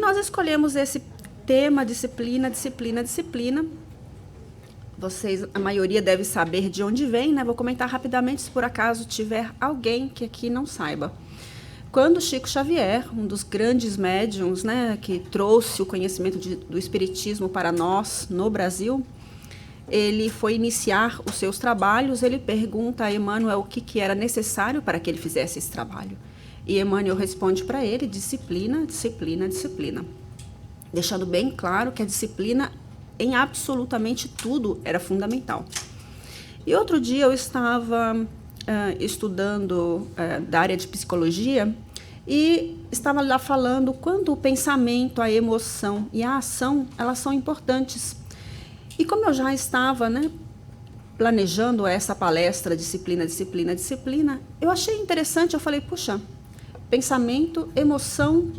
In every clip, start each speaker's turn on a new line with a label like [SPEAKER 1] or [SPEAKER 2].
[SPEAKER 1] nós escolhemos esse tema, disciplina, disciplina, disciplina. Vocês, a maioria deve saber de onde vem, né? Vou comentar rapidamente se por acaso tiver alguém que aqui não saiba. Quando Chico Xavier, um dos grandes médiuns, né, que trouxe o conhecimento do espiritismo para nós no Brasil, ele foi iniciar os seus trabalhos, ele pergunta a Emmanuel o que era necessário para que ele fizesse esse trabalho. E Emmanuel responde para ele: disciplina, disciplina, disciplina. Deixando bem claro que a disciplina em absolutamente tudo era fundamental. E outro dia eu estava estudando da área de psicologia e estava lá falando quando o pensamento, a emoção e a ação, elas são importantes. E como eu já estava, né, planejando essa palestra, disciplina, disciplina, disciplina, eu achei interessante, eu falei, puxa, pensamento, emoção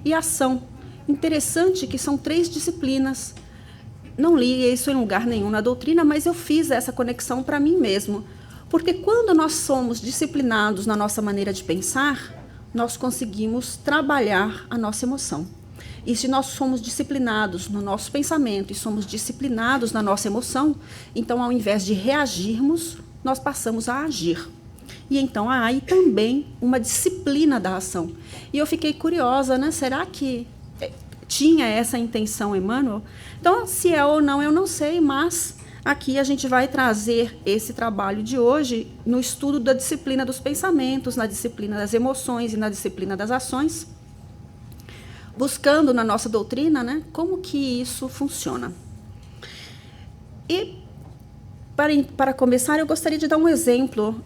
[SPEAKER 1] e ação. Interessante que são 3 disciplinas. Não li isso em lugar nenhum na doutrina, mas eu fiz essa conexão para mim mesmo. Porque quando nós somos disciplinados na nossa maneira de pensar, nós conseguimos trabalhar a nossa emoção. E se nós somos disciplinados no nosso pensamento e somos disciplinados na nossa emoção, então ao invés de reagirmos, nós passamos a agir. E então há aí também uma disciplina da ação. E eu fiquei curiosa, né? Será que tinha essa intenção Emmanuel? Então, se é ou não, eu não sei, mas aqui a gente vai trazer esse trabalho de hoje no estudo da disciplina dos pensamentos, na disciplina das emoções e na disciplina das ações, buscando na nossa doutrina, né, como que isso funciona. E, para começar, eu gostaria de dar um exemplo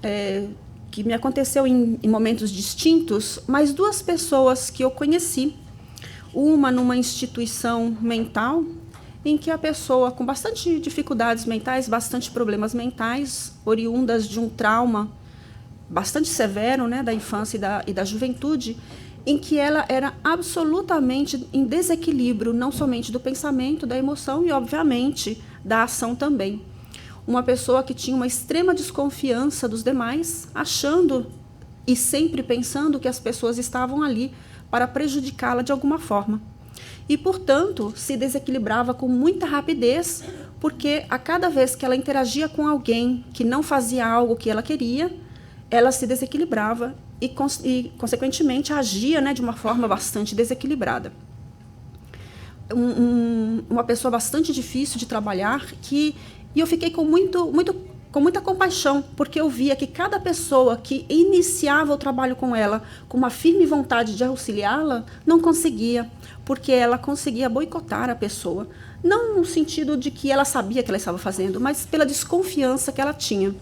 [SPEAKER 1] que me aconteceu em momentos distintos, mas 2 pessoas que eu conheci, uma numa instituição mental, em que a pessoa com bastante dificuldades mentais, bastante problemas mentais, oriundas de um trauma bastante severo, né, da infância e da juventude, em que ela era absolutamente em desequilíbrio, não somente do pensamento, da emoção e, obviamente, da ação também. Uma pessoa que tinha uma extrema desconfiança dos demais, achando e sempre pensando que as pessoas estavam ali para prejudicá-la de alguma forma. E, portanto, se desequilibrava com muita rapidez, porque a cada vez que ela interagia com alguém que não fazia algo que ela queria, ela se desequilibrava e consequentemente, agia, né, de uma forma bastante desequilibrada. Uma pessoa bastante difícil de trabalhar, e eu fiquei com muita compaixão, porque eu via que cada pessoa que iniciava o trabalho com ela, com uma firme vontade de auxiliá-la, não conseguia, porque ela conseguia boicotar a pessoa, não no sentido de que ela sabia que ela estava fazendo, mas pela desconfiança que ela tinha.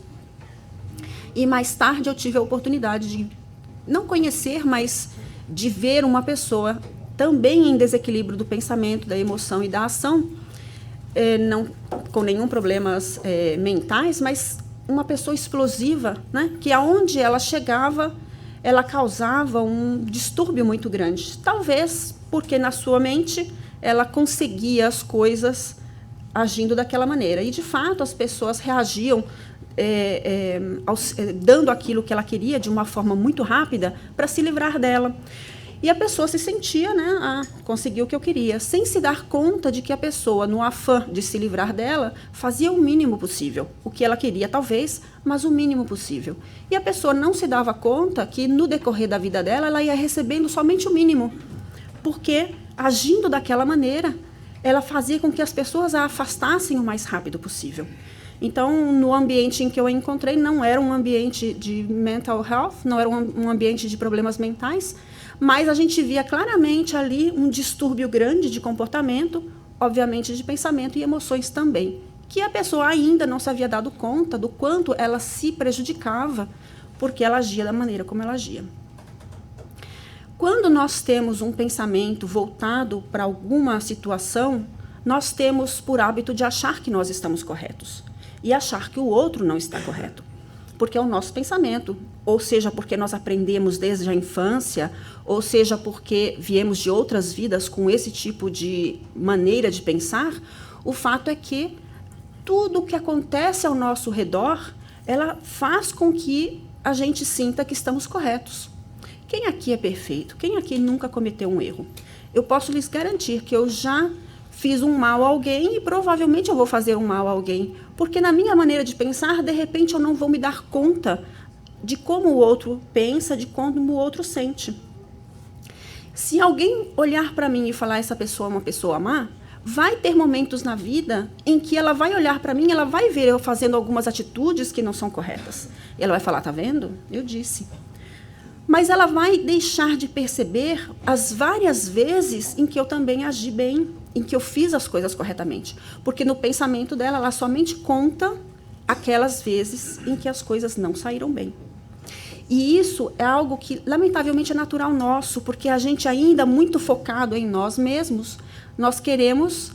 [SPEAKER 1] E mais tarde eu tive a oportunidade de não conhecer, mas de ver uma pessoa também em desequilíbrio do pensamento, da emoção e da ação, não com nenhum problemas mentais, mas uma pessoa explosiva, né? Que aonde ela chegava, ela causava um distúrbio muito grande. Talvez porque na sua mente ela conseguia as coisas agindo daquela maneira. E, de fato, as pessoas reagiam dando aquilo que ela queria de uma forma muito rápida para se livrar dela. E a pessoa se sentia, né, consegui o que eu queria, sem se dar conta de que a pessoa, no afã de se livrar dela, fazia o mínimo possível. O que ela queria, talvez, mas o mínimo possível. E a pessoa não se dava conta que, no decorrer da vida dela, ela ia recebendo somente o mínimo. Porque, agindo daquela maneira, ela fazia com que as pessoas a afastassem o mais rápido possível. Então, no ambiente em que eu a encontrei, não era um ambiente de mental health, não era um ambiente de problemas mentais, mas a gente via claramente ali um distúrbio grande de comportamento, obviamente de pensamento e emoções também, que a pessoa ainda não se havia dado conta do quanto ela se prejudicava porque ela agia da maneira como ela agia. Quando nós temos um pensamento voltado para alguma situação, nós temos por hábito de achar que nós estamos corretos e achar que o outro não está correto, porque é o nosso pensamento, ou seja, porque nós aprendemos desde a infância, ou seja, porque viemos de outras vidas com esse tipo de maneira de pensar. O fato é que tudo o que acontece ao nosso redor, ela faz com que a gente sinta que estamos corretos. Quem aqui é perfeito? Quem aqui nunca cometeu um erro? eu posso lhes garantir que eu já fiz um mal a alguém e provavelmente eu vou fazer um mal a alguém. Porque na minha maneira de pensar, de repente eu não vou me dar conta de como o outro pensa, de como o outro sente. Se alguém olhar para mim e falar essa pessoa é uma pessoa má, vai ter momentos na vida em que ela vai olhar para mim, ela vai ver eu fazendo algumas atitudes que não são corretas. E ela vai falar, tá vendo? Eu disse. Mas ela vai deixar de perceber as várias vezes em que eu também agi bem, em que eu fiz as coisas corretamente. Porque no pensamento dela, ela somente conta aquelas vezes em que as coisas não saíram bem. E isso é algo que, lamentavelmente, é natural nosso, porque a gente ainda muito focado em nós mesmos, nós queremos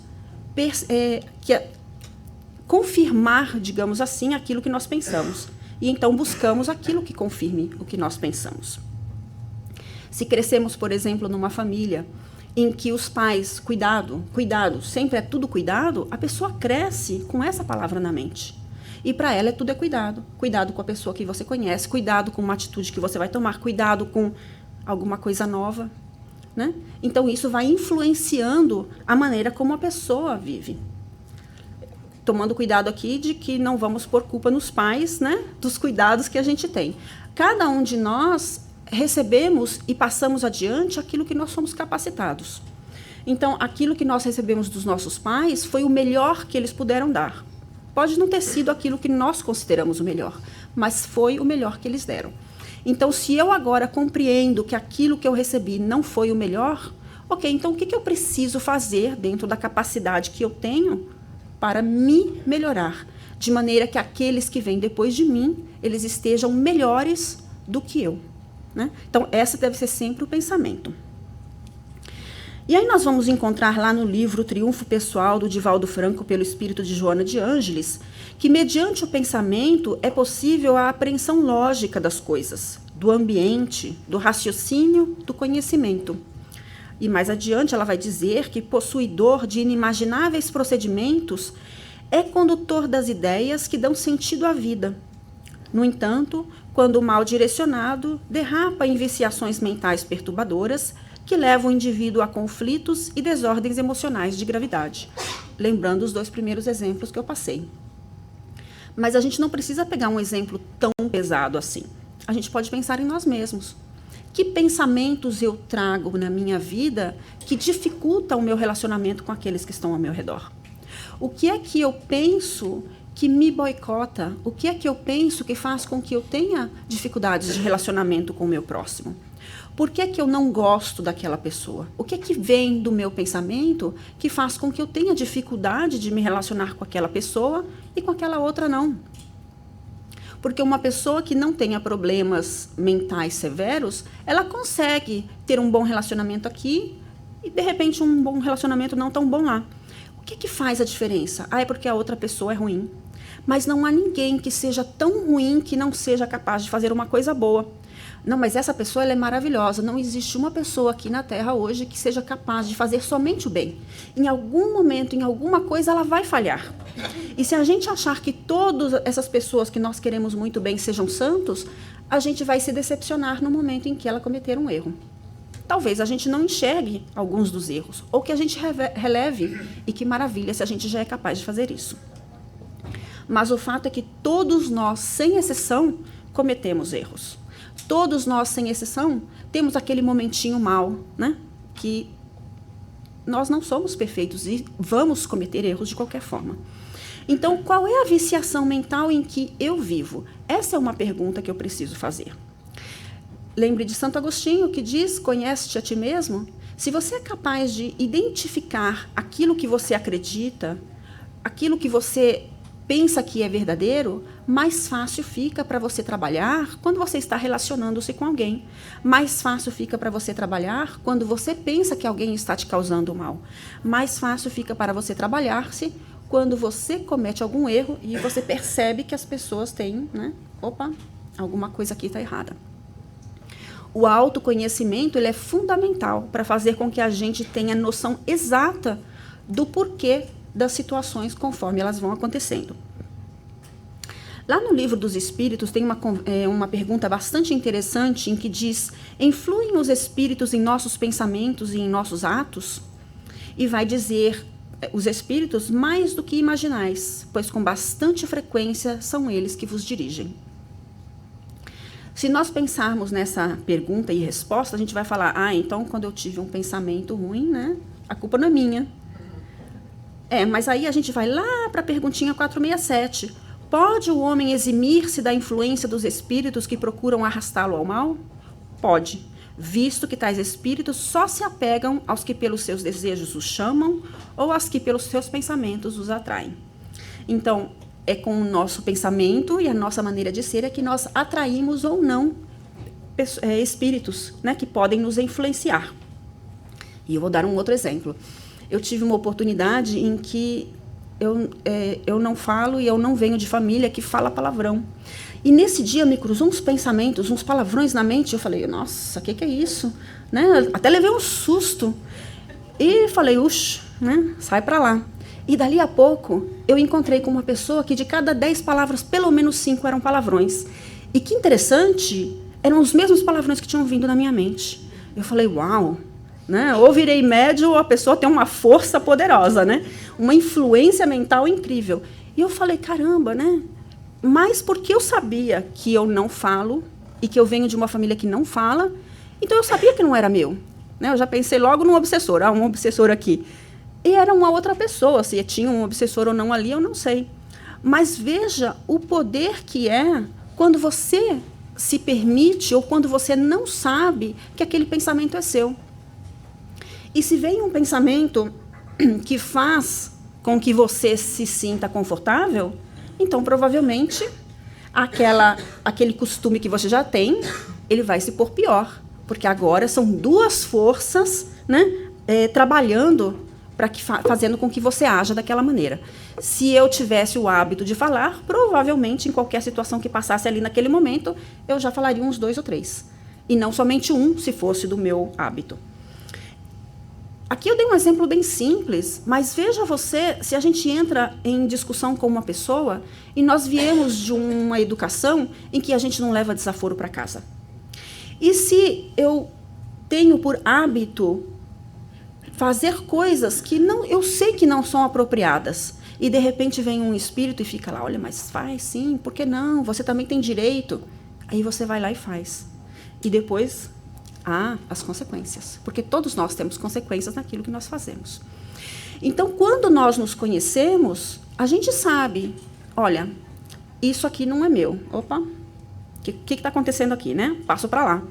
[SPEAKER 1] confirmar, digamos assim, aquilo que nós pensamos. E então buscamos aquilo que confirme o que nós pensamos. Se crescemos, por exemplo, numa família em que os pais, cuidado, sempre é tudo cuidado, a pessoa cresce com essa palavra na mente. E para ela tudo é cuidado. Cuidado com a pessoa que você conhece, cuidado com uma atitude que você vai tomar, cuidado com alguma coisa nova, né? Então isso vai influenciando a maneira como a pessoa vive. Tomando cuidado aqui de que não vamos pôr culpa nos pais, né, dos cuidados que a gente tem. Cada um de nós recebemos e passamos adiante aquilo que nós somos capacitados. Então, aquilo que nós recebemos dos nossos pais foi o melhor que eles puderam dar. Pode não ter sido aquilo que nós consideramos o melhor, mas foi o melhor que eles deram. Então, se eu agora compreendo que aquilo que eu recebi não foi o melhor, ok, então o que eu preciso fazer dentro da capacidade que eu tenho para me melhorar, de maneira que aqueles que vêm depois de mim, eles estejam melhores do que eu, né? Então, essa deve ser sempre o pensamento. E aí nós vamos encontrar lá no livro Triunfo Pessoal, do Divaldo Franco, pelo espírito de Joana de Ângeles, que mediante o pensamento é possível a apreensão lógica das coisas, do ambiente, do raciocínio, do conhecimento. E mais adiante ela vai dizer que possuidor de inimagináveis procedimentos é condutor das ideias que dão sentido à vida. No entanto, quando mal direcionado, derrapa em viciações mentais perturbadoras que levam o indivíduo a conflitos e desordens emocionais de gravidade. Lembrando os 2 primeiros exemplos que eu passei. Mas a gente não precisa pegar um exemplo tão pesado assim. A gente pode pensar em nós mesmos. Que pensamentos eu trago na minha vida que dificultam o meu relacionamento com aqueles que estão ao meu redor? O que é que eu penso que me boicota? O que é que eu penso que faz com que eu tenha dificuldades de relacionamento com o meu próximo? Por que é que eu não gosto daquela pessoa? O que é que vem do meu pensamento que faz com que eu tenha dificuldade de me relacionar com aquela pessoa e com aquela outra não? Porque uma pessoa que não tenha problemas mentais severos, ela consegue ter um bom relacionamento aqui e, de repente, um bom relacionamento não tão bom lá. O que faz a diferença? É porque a outra pessoa é ruim. Mas não há ninguém que seja tão ruim que não seja capaz de fazer uma coisa boa. Não, mas essa pessoa ela é maravilhosa. Não existe uma pessoa aqui na Terra hoje que seja capaz de fazer somente o bem. Em algum momento, em alguma coisa, ela vai falhar. E se a gente achar que todas essas pessoas que nós queremos muito bem sejam santos, a gente vai se decepcionar no momento em que ela cometer um erro. Talvez a gente não enxergue alguns dos erros, ou que a gente releve, e que maravilha se a gente já é capaz de fazer isso. Mas o fato é que todos nós, sem exceção, cometemos erros. Todos nós, sem exceção, temos aquele momentinho mal, né? Que nós não somos perfeitos e vamos cometer erros de qualquer forma. Então, qual é a viciação mental em que eu vivo? Essa é uma pergunta que eu preciso fazer. Lembre de Santo Agostinho, que diz, conhece-te a ti mesmo? Se você é capaz de identificar aquilo que você acredita, aquilo que você pensa que é verdadeiro, mais fácil fica para você trabalhar quando você está relacionando-se com alguém. Mais fácil fica para você trabalhar quando você pensa que alguém está te causando mal. Mais fácil fica para você trabalhar-se quando você comete algum erro e você percebe que as pessoas têm, né? Opa, alguma coisa aqui está errada. O autoconhecimento ele é fundamental para fazer com que a gente tenha noção exata do porquê das situações conforme elas vão acontecendo. Lá no Livro dos Espíritos tem uma pergunta bastante interessante em que diz: influem os espíritos em nossos pensamentos e em nossos atos? E vai dizer: os espíritos mais do que imaginais, pois com bastante frequência são eles que vos dirigem. Se nós pensarmos nessa pergunta e resposta, a gente vai falar: então quando eu tive um pensamento ruim, né, a culpa não é minha. Mas aí a gente vai lá para a perguntinha 467. Pode o homem eximir-se da influência dos espíritos que procuram arrastá-lo ao mal? Pode, visto que tais espíritos só se apegam aos que pelos seus desejos os chamam ou aos que pelos seus pensamentos os atraem. Então, é com o nosso pensamento e a nossa maneira de ser é que nós atraímos ou não espíritos, né, que podem nos influenciar. E eu vou dar um outro exemplo. Eu tive uma oportunidade em que eu não falo e eu não venho de família que fala palavrão. E nesse dia me cruzou uns pensamentos, uns palavrões na mente. Eu falei: nossa, o que é isso? Né? Até levei um susto. E falei: né? Sai pra lá. E dali a pouco, eu encontrei com uma pessoa que de cada 10 palavras, pelo menos 5 eram palavrões. E que interessante, eram os mesmos palavrões que tinham vindo na minha mente. Eu falei: uau, né? Ou virei médium ou a pessoa tem uma força poderosa, né? Uma influência mental incrível. E eu falei: caramba, né? Mas porque eu sabia que eu não falo e que eu venho de uma família que não fala, então eu sabia que não era meu. Né? Eu já pensei logo num obsessor. Um obsessor aqui. E era uma outra pessoa, se tinha um obsessor ou não ali, eu não sei. Mas veja o poder que é quando você se permite ou quando você não sabe que aquele pensamento é seu. E se vem um pensamento que faz com que você se sinta confortável, então provavelmente aquele costume que você já tem, ele vai se pôr pior. Porque agora são duas forças, né, trabalhando fazendo com que você haja daquela maneira. Se eu tivesse o hábito de falar, provavelmente, em qualquer situação que passasse ali naquele momento, eu já falaria uns 2 ou 3. E não somente um, se fosse do meu hábito. Aqui eu dei um exemplo bem simples, mas veja você, se a gente entra em discussão com uma pessoa e nós viemos de uma educação em que a gente não leva desaforo para casa. E se eu tenho por hábito fazer coisas que eu sei que não são apropriadas. E, de repente, vem um espírito e fica lá: olha, mas faz sim, por que não? Você também tem direito. Aí você vai lá e faz. E depois, as consequências. Porque todos nós temos consequências naquilo que nós fazemos. Então, quando nós nos conhecemos, a gente sabe: olha, isso aqui não é meu. Opa, o que está acontecendo aqui, né? Passo para lá.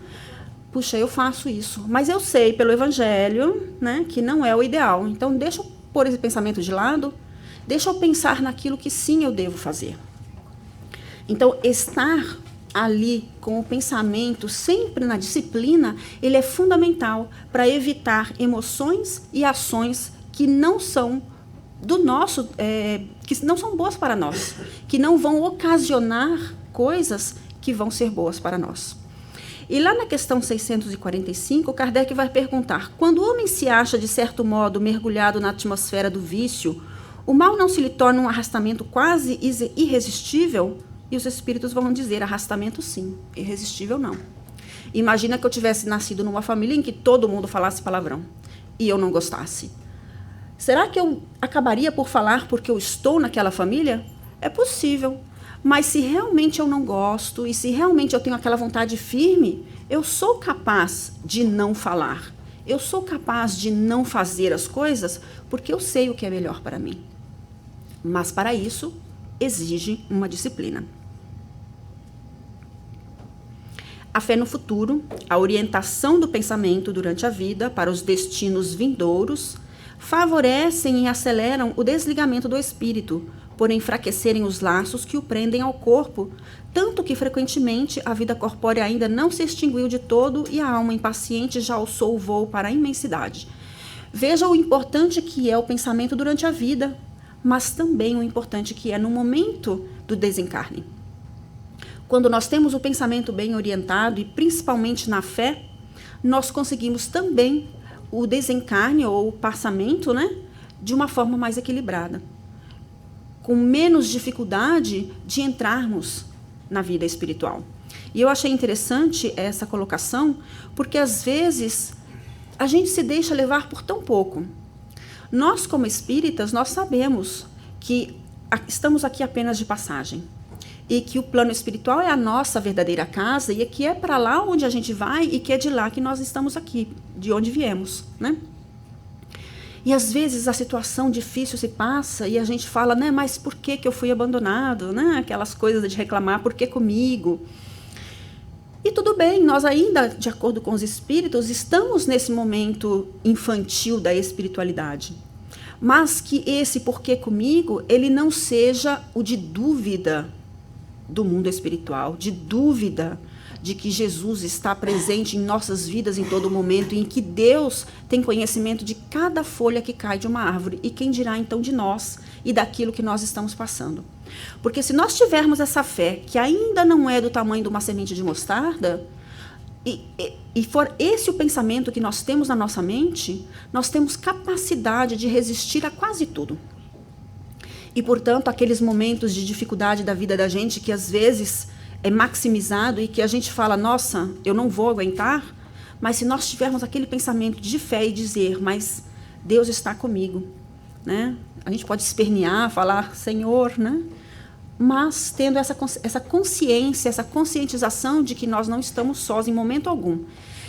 [SPEAKER 1] Puxa, eu faço isso, mas eu sei pelo Evangelho, né, que não é o ideal. Então, deixa eu pôr esse pensamento de lado, deixa eu pensar naquilo que sim eu devo fazer. Então, estar ali com o pensamento sempre na disciplina, ele é fundamental para evitar emoções e ações que não são que não são boas para nós, que não vão ocasionar coisas que vão ser boas para nós. E lá na questão 645, Kardec vai perguntar: quando o homem se acha, de certo modo, mergulhado na atmosfera do vício, o mal não se lhe torna um arrastamento quase irresistível? E os espíritos vão dizer: arrastamento sim, irresistível não. Imagina que eu tivesse nascido numa família em que todo mundo falasse palavrão e eu não gostasse. Será que eu acabaria por falar porque eu estou naquela família? É possível. Mas se realmente eu não gosto e se realmente eu tenho aquela vontade firme, eu sou capaz de não falar. Eu sou capaz de não fazer as coisas porque eu sei o que é melhor para mim. Mas para isso, exige uma disciplina. A fé no futuro, a orientação do pensamento durante a vida para os destinos vindouros, favorecem e aceleram o desligamento do espírito, por enfraquecerem os laços que o prendem ao corpo, tanto que frequentemente a vida corpórea ainda não se extinguiu de todo e a alma impaciente já alçou o voo para a imensidade. Veja o importante que é o pensamento durante a vida, mas também o importante que é no momento do desencarne. Quando nós temos o pensamento bem orientado, e principalmente na fé, nós conseguimos também o desencarne ou o passamento, né, de uma forma mais equilibrada. com menos dificuldade de entrarmos na vida espiritual. E eu achei interessante essa colocação, porque às vezes a gente se deixa levar por tão pouco. Nós, como espíritas, nós sabemos que estamos aqui apenas de passagem. E que o plano espiritual é a nossa verdadeira casa, e que é para lá onde a gente vai, e que é de lá que nós estamos aqui, de onde viemos, né? E às vezes a situação difícil se passa e a gente fala, né, mas por que eu fui abandonado, né? Aquelas coisas de reclamar, por que comigo? E tudo bem, nós ainda, de acordo com os espíritos, estamos nesse momento infantil da espiritualidade. Mas que esse porquê comigo, ele não seja o de dúvida do mundo espiritual, de dúvida de que Jesus está presente em nossas vidas em todo momento e em que Deus tem conhecimento de cada folha que cai de uma árvore, e quem dirá então de nós e daquilo que nós estamos passando. Porque se nós tivermos essa fé, que ainda não é do tamanho de uma semente de mostarda, e for esse o pensamento que nós temos na nossa mente, nós temos capacidade de resistir a quase tudo. E, portanto, aqueles momentos de dificuldade da vida da gente, que às vezes é maximizado e que a gente fala, nossa, eu não vou aguentar, mas se nós tivermos aquele pensamento de fé e dizer, mas Deus está comigo, né? A gente pode espernear, falar, Senhor, né? Mas tendo essa consciência, essa conscientização de que nós não estamos sós em momento algum.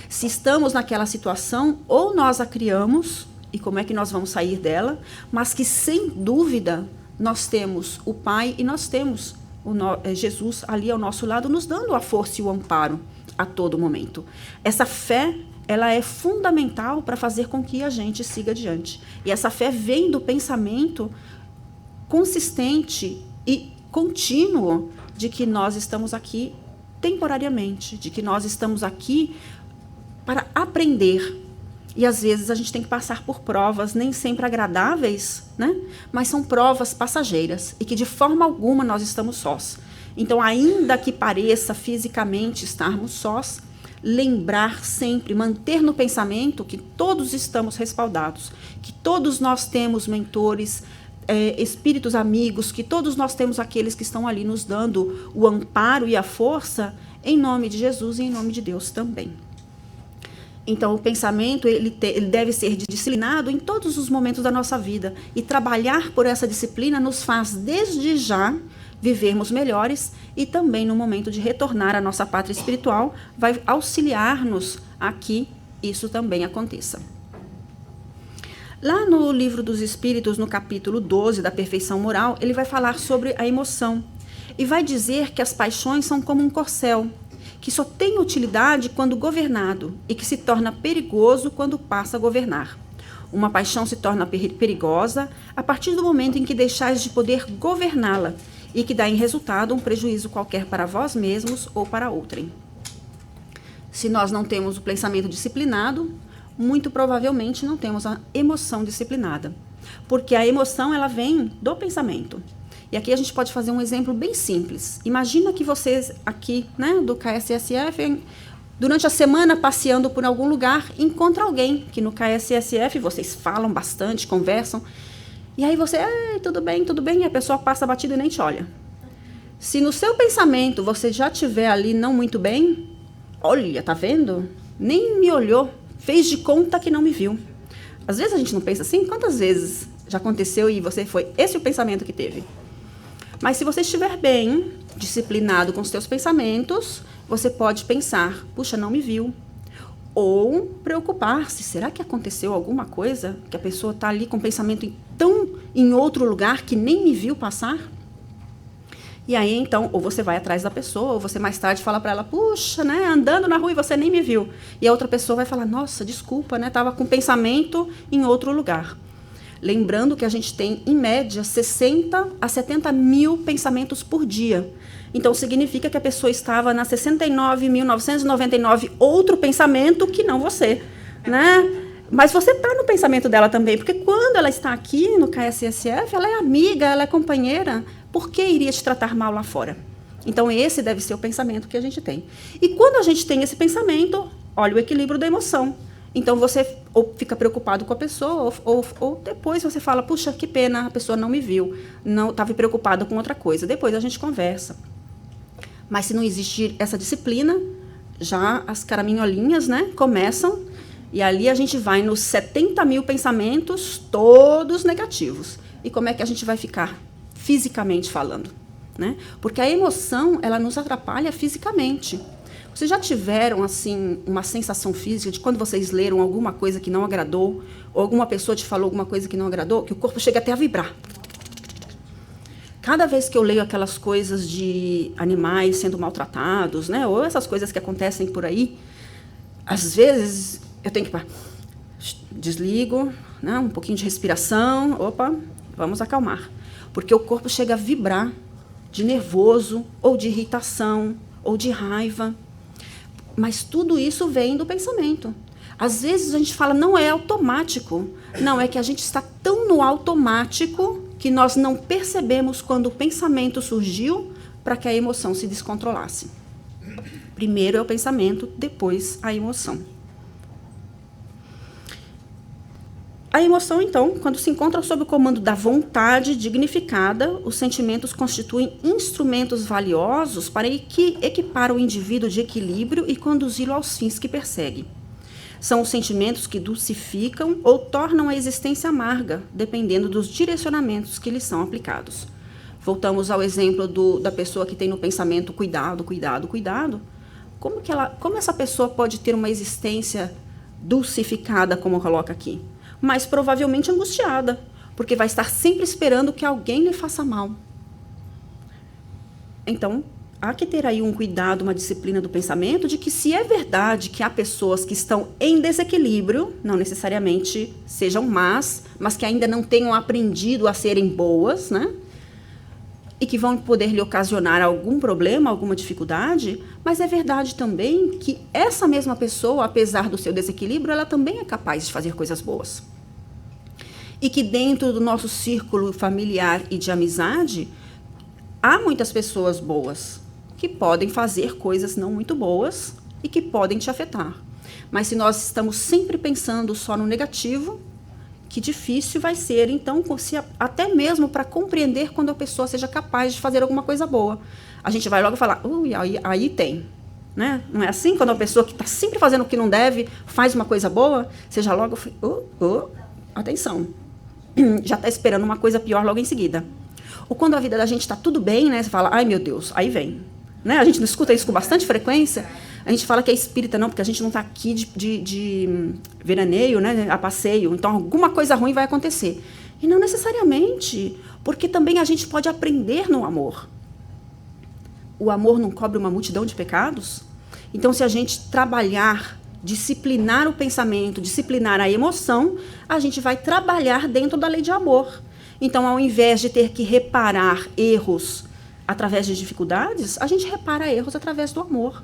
[SPEAKER 1] Se estamos naquela situação, ou nós a criamos, e como é que nós vamos sair dela, mas que sem dúvida nós temos o Pai e nós temos Jesus ali ao nosso lado, nos dando a força e o amparo a todo momento. Essa fé, ela é fundamental para fazer com que a gente siga adiante. E essa fé vem do pensamento consistente e contínuo de que nós estamos aqui temporariamente, de que nós estamos aqui para aprender. E às vezes a gente tem que passar por provas nem sempre agradáveis, né? Mas são provas passageiras e que de forma alguma nós estamos sós. Então, ainda que pareça fisicamente estarmos sós, lembrar sempre, manter no pensamento que todos estamos respaldados, que todos nós temos mentores, espíritos amigos, que todos nós temos aqueles que estão ali nos dando o amparo e a força, em nome de Jesus e em nome de Deus também. Então, o pensamento ele deve ser disciplinado em todos os momentos da nossa vida. E trabalhar por essa disciplina nos faz, desde já, vivermos melhores, e também no momento de retornar à nossa pátria espiritual, vai auxiliar-nos a que isso também aconteça. Lá no Livro dos Espíritos, no capítulo 12 da Perfeição Moral, ele vai falar sobre a emoção. E vai dizer que as paixões são como um corcel, que só tem utilidade quando governado e que se torna perigoso quando passa a governar. Uma paixão se torna perigosa a partir do momento em que deixais de poder governá-la e que dá em resultado um prejuízo qualquer para vós mesmos ou para outrem. Se nós não temos o pensamento disciplinado, muito provavelmente não temos a emoção disciplinada, porque a emoção ela vem do pensamento. E aqui a gente pode fazer um exemplo bem simples. Imagina que vocês aqui, né, do KSSF, durante a semana passeando por algum lugar, encontra alguém que no KSSF vocês falam bastante, conversam, e aí você, tudo bem, e a pessoa passa batido e nem te olha. Se no seu pensamento você já estiver ali não muito bem, olha, tá vendo? Nem me olhou, fez de conta que não me viu. Às vezes a gente não pensa assim, quantas vezes já aconteceu e você foi esse o pensamento que teve? Mas se você estiver bem, disciplinado com os seus pensamentos, você pode pensar, puxa, não me viu. Ou preocupar-se, será que aconteceu alguma coisa? Que a pessoa está ali com o pensamento tão em outro lugar que nem me viu passar? E aí, então, ou você vai atrás da pessoa, ou você mais tarde fala para ela, puxa, né, andando na rua e você nem me viu. E a outra pessoa vai falar, nossa, desculpa, né, estava com o pensamento em outro lugar. Lembrando que a gente tem, em média, 60 a 70 mil pensamentos por dia. Então, significa que a pessoa estava na 69.999 outro pensamento que não você, né? Mas você está no pensamento dela também, porque quando ela está aqui no KSSF, ela é amiga, ela é companheira, por que iria te tratar mal lá fora? Então, esse deve ser o pensamento que a gente tem. E quando a gente tem esse pensamento, olha o equilíbrio da emoção. Então, você ou fica preocupado com a pessoa, ou depois você fala, puxa, que pena, a pessoa não me viu, não estava preocupada com outra coisa. Depois a gente conversa. Mas se não existir essa disciplina, já as caraminholinhas, né, começam, e ali a gente vai nos 70 mil pensamentos, todos negativos. E como é que a gente vai ficar fisicamente falando? Né? Porque a emoção, ela nos atrapalha fisicamente. Vocês já tiveram, assim, uma sensação física de quando vocês leram alguma coisa que não agradou, ou alguma pessoa te falou alguma coisa que não agradou, que o corpo chega até a vibrar? Cada vez que eu leio aquelas coisas de animais sendo maltratados, né, ou essas coisas que acontecem por aí, às vezes eu tenho que desligo, né, um pouquinho de respiração, opa, vamos acalmar. Porque o corpo chega a vibrar de nervoso, ou de irritação, ou de raiva. Mas tudo isso vem do pensamento. Às vezes a gente fala, não é automático. Não, é que a gente está tão no automático que nós não percebemos quando o pensamento surgiu para que a emoção se descontrolasse. Primeiro é o pensamento, depois a emoção. A emoção, então, quando se encontra sob o comando da vontade dignificada, os sentimentos constituem instrumentos valiosos para equipar o indivíduo de equilíbrio e conduzi-lo aos fins que persegue. São os sentimentos que dulcificam ou tornam a existência amarga, dependendo dos direcionamentos que lhes são aplicados. Voltamos ao exemplo da pessoa que tem no pensamento cuidado, cuidado, cuidado. Como essa pessoa pode ter uma existência dulcificada, como coloca aqui? Mas provavelmente angustiada, porque vai estar sempre esperando que alguém lhe faça mal. Então, há que ter aí um cuidado, uma disciplina do pensamento, de que se é verdade que há pessoas que estão em desequilíbrio, não necessariamente sejam más, mas que ainda não tenham aprendido a serem boas, né? E que vão poder lhe ocasionar algum problema, alguma dificuldade, mas é verdade também que essa mesma pessoa, apesar do seu desequilíbrio, ela também é capaz de fazer coisas boas. E que dentro do nosso círculo familiar e de amizade, há muitas pessoas boas que podem fazer coisas não muito boas e que podem te afetar. Mas se nós estamos sempre pensando só no negativo, que difícil vai ser, então, até mesmo para compreender quando a pessoa seja capaz de fazer alguma coisa boa. A gente vai logo falar, aí tem. Né? Não é assim? Quando a pessoa que está sempre fazendo o que não deve faz uma coisa boa, você já logo, atenção, já está esperando uma coisa pior logo em seguida. Ou quando a vida da gente está tudo bem, né? Você fala, ai meu Deus, aí vem. Né? A gente não escuta isso com bastante frequência. A gente fala que é espírita, não, porque a gente não está aqui de veraneio, né, a passeio. Então, alguma coisa ruim vai acontecer. E não necessariamente, porque também a gente pode aprender no amor. O amor não cobre uma multidão de pecados? Então, se a gente trabalhar, disciplinar o pensamento, disciplinar a emoção, a gente vai trabalhar dentro da lei de amor. Então, ao invés de ter que reparar erros através de dificuldades, a gente repara erros através do amor,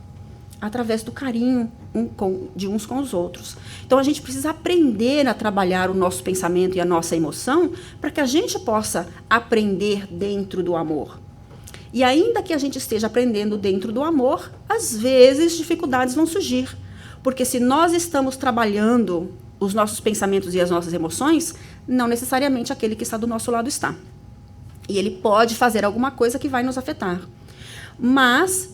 [SPEAKER 1] através do carinho de uns com os outros. Então, a gente precisa aprender a trabalhar o nosso pensamento e a nossa emoção para que a gente possa aprender dentro do amor. E ainda que a gente esteja aprendendo dentro do amor, às vezes dificuldades vão surgir. Porque se nós estamos trabalhando os nossos pensamentos e as nossas emoções, não necessariamente aquele que está do nosso lado está. E ele pode fazer alguma coisa que vai nos afetar. Mas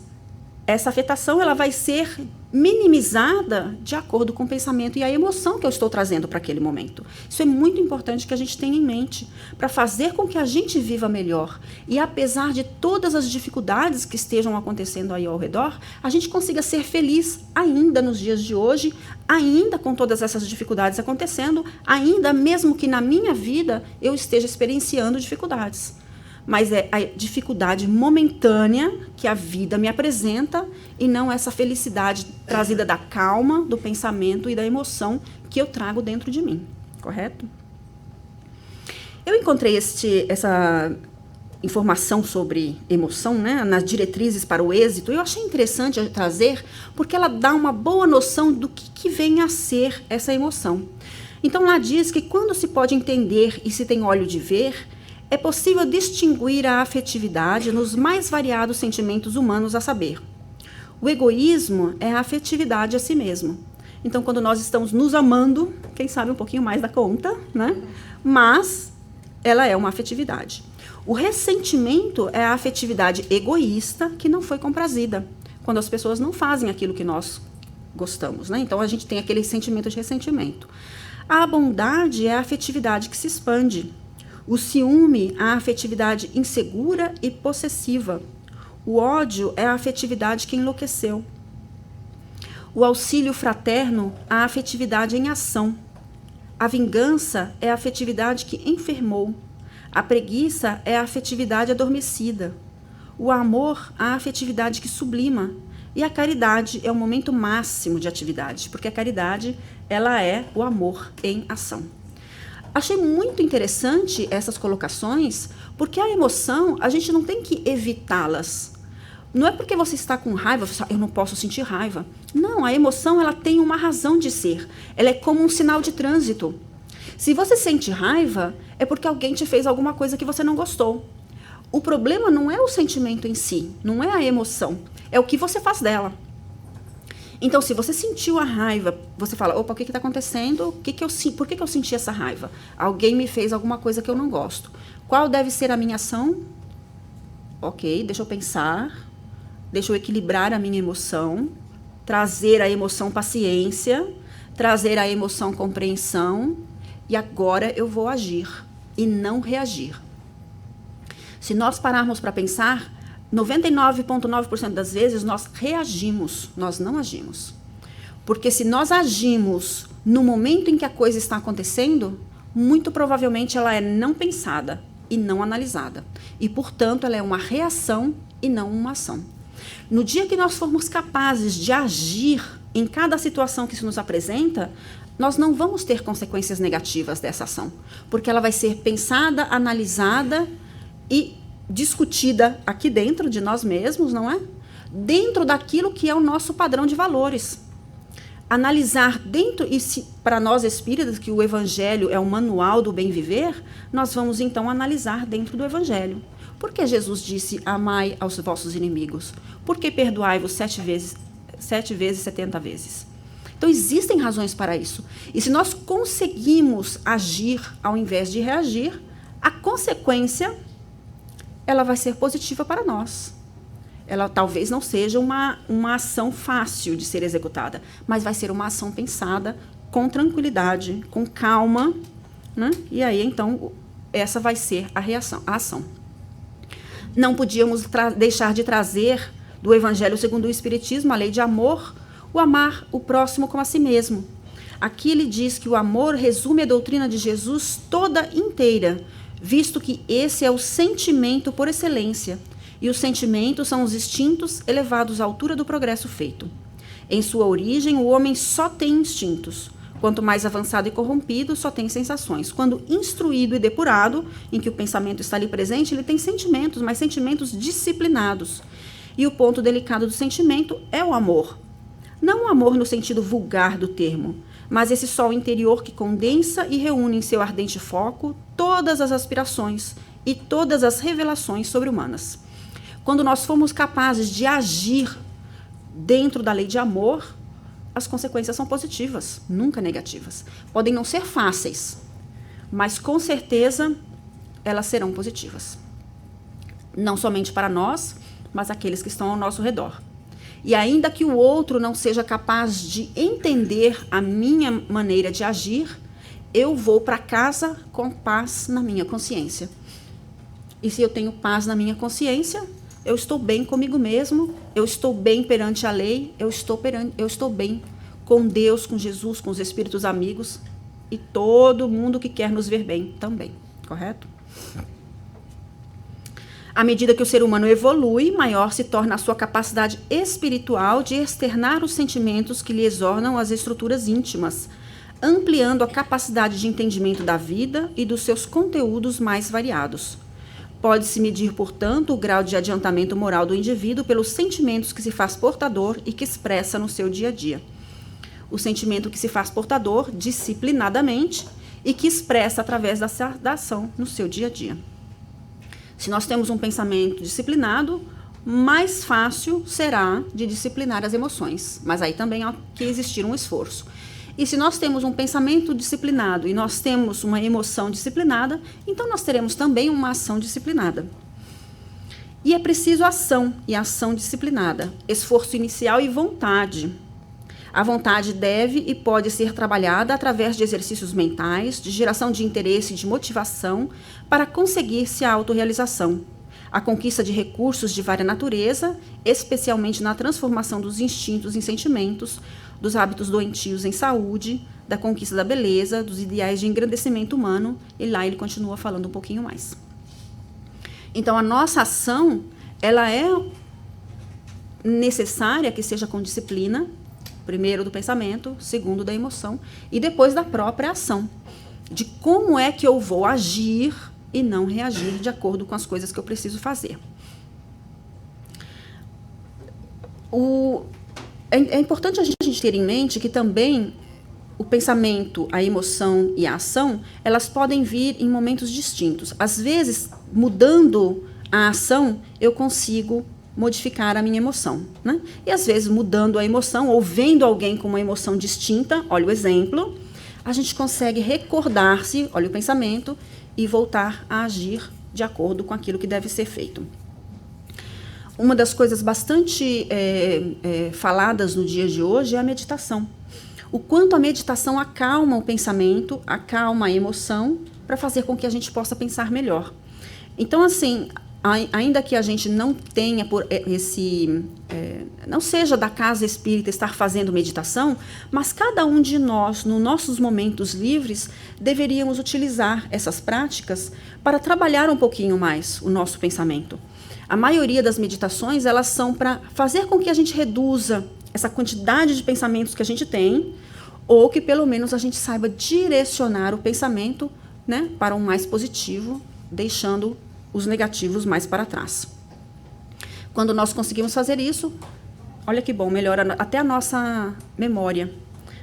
[SPEAKER 1] essa afetação ela vai ser minimizada de acordo com o pensamento e a emoção que eu estou trazendo para aquele momento. Isso é muito importante que a gente tenha em mente para fazer com que a gente viva melhor. E apesar de todas as dificuldades que estejam acontecendo aí ao redor, a gente consiga ser feliz ainda nos dias de hoje, ainda com todas essas dificuldades acontecendo, ainda mesmo que na minha vida eu esteja experienciando dificuldades. Mas é a dificuldade momentânea que a vida me apresenta e não essa felicidade trazida da calma, do pensamento e da emoção que eu trago dentro de mim, correto? Eu encontrei essa informação sobre emoção, né, nas diretrizes para o êxito, e eu achei interessante trazer porque ela dá uma boa noção do que vem a ser essa emoção. Então, lá diz que quando se pode entender e se tem olho de ver, é possível distinguir a afetividade nos mais variados sentimentos humanos, a saber, o egoísmo é a afetividade a si mesmo. Então, quando nós estamos nos amando, quem sabe um pouquinho mais da conta, né? Mas ela é uma afetividade. O ressentimento é a afetividade egoísta que não foi comprazida, quando as pessoas não fazem aquilo que nós gostamos, né? Então, a gente tem aquele sentimento de ressentimento. A bondade é a afetividade que se expande. O ciúme, a afetividade insegura e possessiva. O ódio é a afetividade que enlouqueceu. O auxílio fraterno, a afetividade em ação. A vingança é a afetividade que enfermou. A preguiça é a afetividade adormecida. O amor, a afetividade que sublima. E a caridade é o momento máximo de atividade, porque a caridade, ela é o amor em ação. Achei muito interessante essas colocações, porque a emoção, a gente não tem que evitá-las. Não é porque você está com raiva, você fala, eu não posso sentir raiva. Não, a emoção, ela tem uma razão de ser. Ela é como um sinal de trânsito. Se você sente raiva, é porque alguém te fez alguma coisa que você não gostou. O problema não é o sentimento em si, não é a emoção, é o que você faz dela. Então, se você sentiu a raiva, você fala, opa, o que está acontecendo? Por que eu senti essa raiva? Alguém me fez alguma coisa que eu não gosto. Qual deve ser a minha ação? Ok, deixa eu pensar, deixa eu equilibrar a minha emoção, trazer a emoção paciência, trazer a emoção compreensão, e agora eu vou agir e não reagir. Se nós pararmos para pensar, 99,9% das vezes nós reagimos, nós não agimos. Porque se nós agimos no momento em que a coisa está acontecendo, muito provavelmente ela é não pensada e não analisada. E, portanto, ela é uma reação e não uma ação. No dia que nós formos capazes de agir em cada situação que se nos apresenta, nós não vamos ter consequências negativas dessa ação, porque ela vai ser pensada, analisada e discutida aqui dentro de nós mesmos, não é? Dentro daquilo que é o nosso padrão de valores. Analisar dentro, e para nós espíritas, que o Evangelho é o manual do bem viver, nós vamos então analisar dentro do Evangelho. Por que Jesus disse, amai aos vossos inimigos? Por que perdoai-vos 7 vezes, 70 vezes? Então, existem razões para isso. E se nós conseguimos agir ao invés de reagir, a consequência, ela vai ser positiva para nós. Ela talvez não seja uma ação fácil de ser executada, mas vai ser uma ação pensada com tranquilidade, com calma, né? E aí, então, essa vai ser a reação, a ação. Não podíamos deixar de trazer do Evangelho segundo o Espiritismo a lei de amor, o amar o próximo como a si mesmo. Aqui ele diz que o amor resume a doutrina de Jesus toda inteira, visto que esse é o sentimento por excelência, e os sentimentos são os instintos elevados à altura do progresso feito. Em sua origem, o homem só tem instintos. Quanto mais avançado e corrompido, só tem sensações. Quando instruído e depurado, em que o pensamento está ali presente, ele tem sentimentos, mas sentimentos disciplinados. E o ponto delicado do sentimento é o amor. Não o amor no sentido vulgar do termo, mas esse sol interior que condensa e reúne em seu ardente foco todas as aspirações e todas as revelações sobre-humanas. Quando nós formos capazes de agir dentro da lei de amor, as consequências são positivas, nunca negativas. Podem não ser fáceis, mas com certeza elas serão positivas. Não somente para nós, mas aqueles que estão ao nosso redor. E ainda que o outro não seja capaz de entender a minha maneira de agir, eu vou para casa com paz na minha consciência. E se eu tenho paz na minha consciência, eu estou bem comigo mesmo, eu estou bem perante a lei, eu estou bem com Deus, com Jesus, com os espíritos amigos e todo mundo que quer nos ver bem também, correto? À medida que o ser humano evolui, maior se torna a sua capacidade espiritual de externar os sentimentos que lhe exornam as estruturas íntimas, ampliando a capacidade de entendimento da vida e dos seus conteúdos mais variados. Pode-se medir, portanto, o grau de adiantamento moral do indivíduo pelos sentimentos que se faz portador e que expressa no seu dia a dia. O sentimento que se faz portador disciplinadamente e que expressa através da ação no seu dia a dia. Se nós temos um pensamento disciplinado, mais fácil será de disciplinar as emoções. Mas aí também há que existir um esforço. E se nós temos um pensamento disciplinado e nós temos uma emoção disciplinada, então nós teremos também uma ação disciplinada. E é preciso ação e ação disciplinada, esforço inicial e vontade. A vontade deve e pode ser trabalhada através de exercícios mentais, de geração de interesse e de motivação para conseguir-se a autorrealização, a conquista de recursos de vária natureza, especialmente na transformação dos instintos em sentimentos, dos hábitos doentios em saúde, da conquista da beleza, dos ideais de engrandecimento humano, e lá ele continua falando um pouquinho mais. Então, a nossa ação, ela é necessária que seja com disciplina, primeiro do pensamento, segundo da emoção, e depois da própria ação, de como é que eu vou agir e não reagir de acordo com as coisas que eu preciso fazer. É importante a gente ter em mente que também o pensamento, a emoção e a ação, elas podem vir em momentos distintos. Às vezes, mudando a ação, eu consigo modificar a minha emoção, né? E às vezes, mudando a emoção ou vendo alguém com uma emoção distinta, olha o exemplo, a gente consegue recordar-se, olha o pensamento, e voltar a agir de acordo com aquilo que deve ser feito. Uma das coisas bastante faladas no dia de hoje é a meditação. O quanto a meditação acalma o pensamento, acalma a emoção, para fazer com que a gente possa pensar melhor. Então, assim, ainda que a gente não tenha não seja da casa espírita estar fazendo meditação, mas cada um de nós, nos nossos momentos livres, deveríamos utilizar essas práticas para trabalhar um pouquinho mais o nosso pensamento. A maioria das meditações, elas são para fazer com que a gente reduza essa quantidade de pensamentos que a gente tem, ou que pelo menos a gente saiba direcionar o pensamento, né, para um mais positivo, deixando os negativos mais para trás. Quando nós conseguimos fazer isso, olha que bom, melhora até a nossa memória,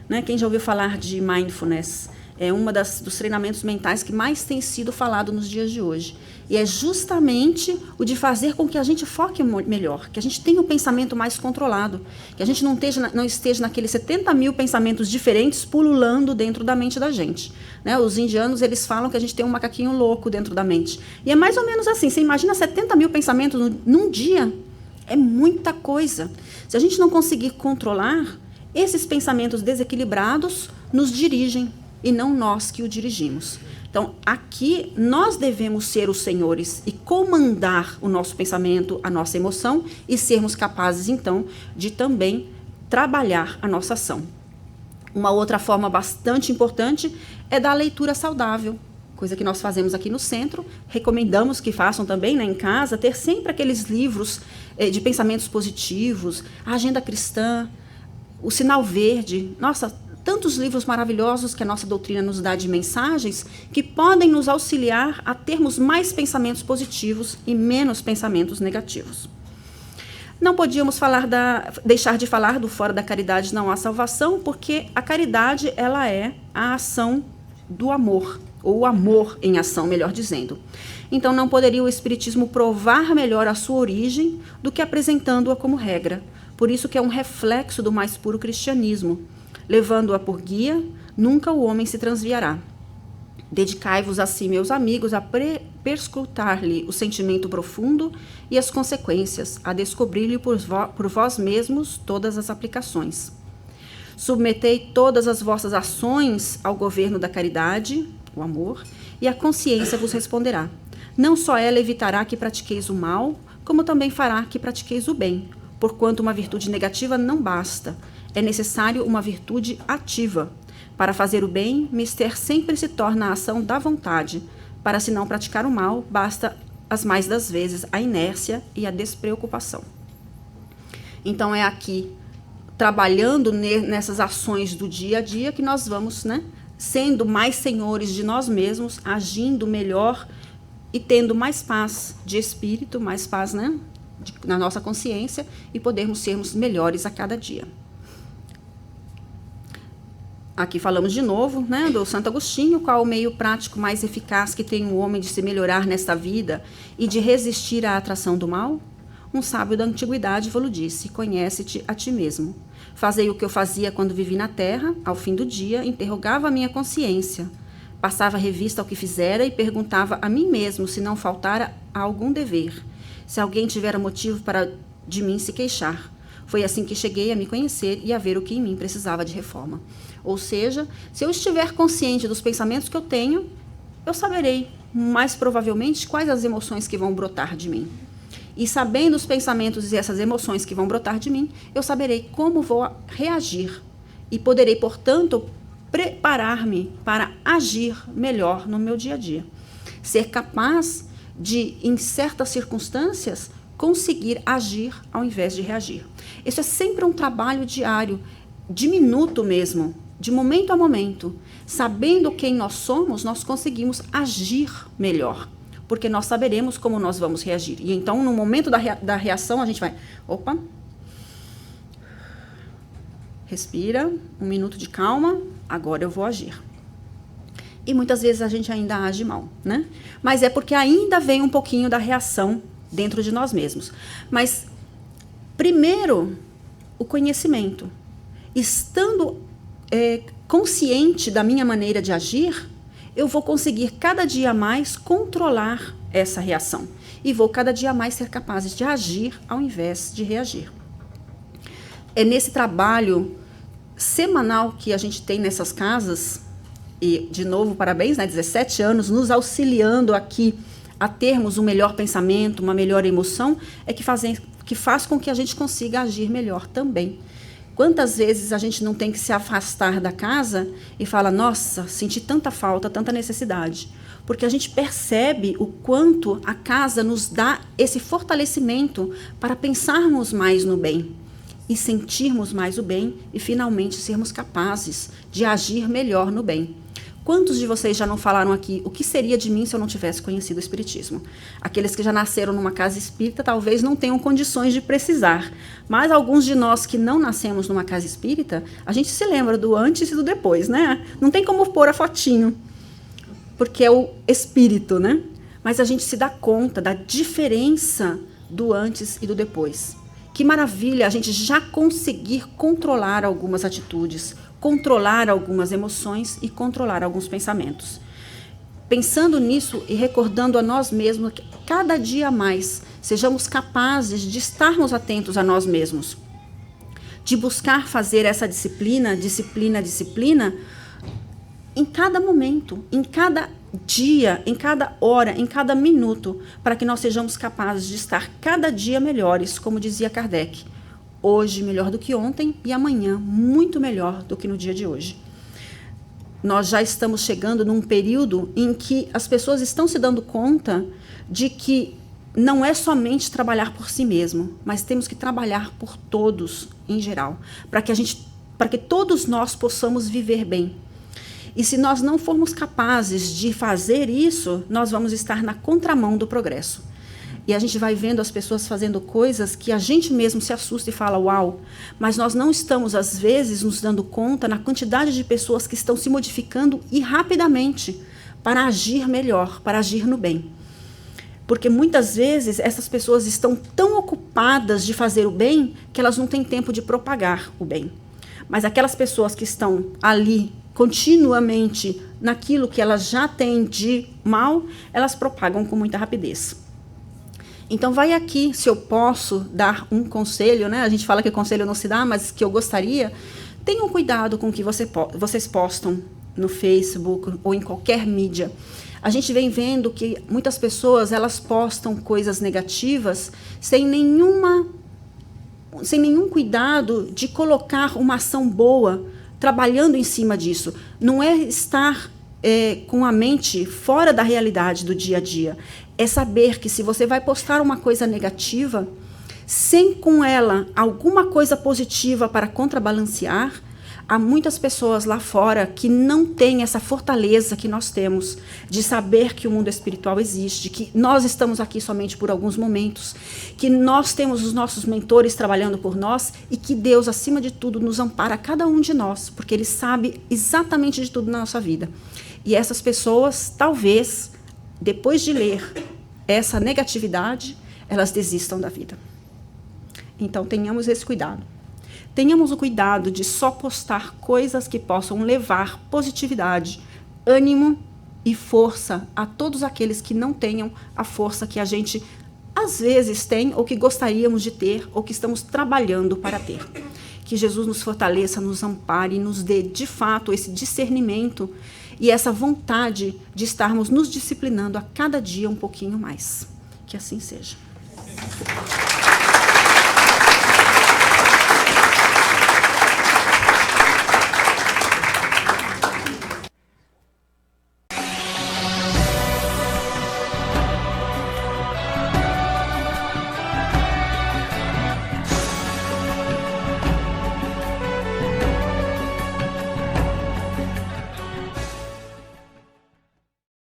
[SPEAKER 1] né? Quem já ouviu falar de mindfulness? É dos treinamentos mentais que mais tem sido falado nos dias de hoje. E é justamente o de fazer com que a gente foque melhor, que a gente tenha o pensamento mais controlado, que a gente não esteja naqueles 70 mil pensamentos diferentes pululando dentro da mente da gente, né? Os indianos, eles falam que a gente tem um macaquinho louco dentro da mente. E é mais ou menos assim, você imagina 70 mil pensamentos num dia, é muita coisa. Se a gente não conseguir controlar, esses pensamentos desequilibrados nos dirigem, e não nós que o dirigimos. Então, aqui nós devemos ser os senhores e comandar o nosso pensamento, a nossa emoção, e sermos capazes, então, de também trabalhar a nossa ação. Uma outra forma bastante importante é da leitura saudável, coisa que nós fazemos aqui no centro. Recomendamos que façam também, né, em casa, ter sempre aqueles livros de pensamentos positivos, a Agenda Cristã, o Sinal Verde. Nossa, tantos livros maravilhosos que a nossa doutrina nos dá de mensagens que podem nos auxiliar a termos mais pensamentos positivos e menos pensamentos negativos. Não podíamos deixar de falar do Fora da Caridade Não Há Salvação, porque a caridade, ela é a ação do amor, ou o amor em ação, melhor dizendo. Então, não poderia o Espiritismo provar melhor a sua origem do que apresentando-a como regra. Por isso que é um reflexo do mais puro cristianismo. Levando-a por guia, nunca o homem se transviará. Dedicai-vos assim, meus amigos, a perscrutar-lhe o sentimento profundo e as consequências, a descobrir-lhe por vós mesmos todas as aplicações. Submetei todas as vossas ações ao governo da caridade, o amor, e a consciência vos responderá. Não só ela evitará que pratiqueis o mal, como também fará que pratiqueis o bem, porquanto uma virtude negativa não basta. É necessário uma virtude ativa. Para fazer o bem, mister sempre se torna a ação da vontade. Para se não praticar o mal, basta as mais das vezes a inércia e a despreocupação. Então é aqui, trabalhando nessas ações do dia a dia, que nós vamos, né, sendo mais senhores de nós mesmos, agindo melhor e tendo mais paz de espírito, mais paz, né, na nossa consciência, e podermos sermos melhores a cada dia. Aqui falamos de novo, né, do Santo Agostinho, qual o meio prático mais eficaz que tem o homem de se melhorar nesta vida e de resistir à atração do mal? um sábio da antiguidade vos disse: conhece-te a ti mesmo. Fazei o que eu fazia quando vivi na terra, ao fim do dia, interrogava a minha consciência. Passava revista ao que fizera e perguntava a mim mesmo se não faltara a algum dever, se alguém tivera motivo para de mim se queixar. Foi assim que cheguei a me conhecer e a ver o que em mim precisava de reforma. Ou seja, se eu estiver consciente dos pensamentos que eu tenho, eu saberei, mais provavelmente, quais as emoções que vão brotar de mim. E sabendo os pensamentos e essas emoções que vão brotar de mim, eu saberei como vou reagir. E poderei, portanto, preparar-me para agir melhor no meu dia a dia. Ser capaz de, em certas circunstâncias, conseguir agir ao invés de reagir. Isso é sempre um trabalho diário, de minuto mesmo, de momento a momento. Sabendo quem nós somos, nós conseguimos agir melhor, porque nós saberemos como nós vamos reagir. E então, no momento da reação, a gente vai... Opa! Respira, 1 minuto de calma, agora eu vou agir. E muitas vezes a gente ainda age mal, né? Mas é porque ainda vem um pouquinho da reação dentro de nós mesmos. Mas, primeiro, o conhecimento. Estando consciente da minha maneira de agir, eu vou conseguir cada dia mais controlar essa reação. E vou cada dia mais ser capaz de agir ao invés de reagir. É nesse trabalho semanal que a gente tem nessas casas, e, de novo, parabéns, né? 17 anos, nos auxiliando aqui a termos um melhor pensamento, uma melhor emoção, é que faz com que a gente consiga agir melhor também. Quantas vezes a gente não tem que se afastar da casa e fala, nossa, senti tanta falta, tanta necessidade. Porque a gente percebe o quanto a casa nos dá esse fortalecimento para pensarmos mais no bem e sentirmos mais o bem e finalmente sermos capazes de agir melhor no bem. Quantos de vocês já não falaram aqui, o que seria de mim se eu não tivesse conhecido o Espiritismo? Aqueles que já nasceram numa casa espírita talvez não tenham condições de precisar, mas alguns de nós que não nascemos numa casa espírita, a gente se lembra do antes e do depois, né? Não tem como pôr a fotinho, porque é o espírito, né? Mas a gente se dá conta da diferença do antes e do depois. Que maravilha a gente já conseguir controlar algumas atitudes, controlar algumas emoções e controlar alguns pensamentos. Pensando nisso e recordando a nós mesmos que cada dia mais sejamos capazes de estarmos atentos a nós mesmos, de buscar fazer essa disciplina em cada momento, em cada dia, em cada hora, em cada minuto, para que nós sejamos capazes de estar cada dia melhores, como dizia Kardec. Hoje melhor do que ontem e amanhã muito melhor do que no dia de hoje. Nós já estamos chegando num período em que as pessoas estão se dando conta de que não é somente trabalhar por si mesmo, mas temos que trabalhar por todos em geral, para que todos nós possamos viver bem. E se nós não formos capazes de fazer isso, nós vamos estar na contramão do progresso. E a gente vai vendo as pessoas fazendo coisas que a gente mesmo se assusta e fala, uau, mas nós não estamos, às vezes, nos dando conta na quantidade de pessoas que estão se modificando e rapidamente para agir melhor, para agir no bem. Porque muitas vezes essas pessoas estão tão ocupadas de fazer o bem que elas não têm tempo de propagar o bem. Mas aquelas pessoas que estão ali continuamente naquilo que elas já têm de mal, elas propagam com muita rapidez. Então, vai aqui, se eu posso dar um conselho, né? A gente fala que conselho não se dá, mas que eu gostaria. Tenham cuidado com o que vocês postam no Facebook ou em qualquer mídia. A gente vem vendo que muitas pessoas, elas postam coisas negativas sem nenhum cuidado de colocar uma ação boa, trabalhando em cima disso. Não é estar com a mente fora da realidade do dia a dia. É saber que se você vai postar uma coisa negativa, sem com ela alguma coisa positiva para contrabalancear, há muitas pessoas lá fora que não têm essa fortaleza que nós temos de saber que o mundo espiritual existe, que nós estamos aqui somente por alguns momentos, que nós temos os nossos mentores trabalhando por nós e que Deus, acima de tudo, nos ampara cada um de nós, porque Ele sabe exatamente de tudo na nossa vida. E essas pessoas, talvez, depois de ler essa negatividade, elas desistam da vida. Então, tenhamos esse cuidado. Tenhamos o cuidado de só postar coisas que possam levar positividade, ânimo e força a todos aqueles que não tenham a força que a gente às vezes tem, ou que gostaríamos de ter, ou que estamos trabalhando para ter. Que Jesus nos fortaleça, nos ampare e nos dê, de fato, esse discernimento e essa vontade de estarmos nos disciplinando a cada dia um pouquinho mais. Que assim seja.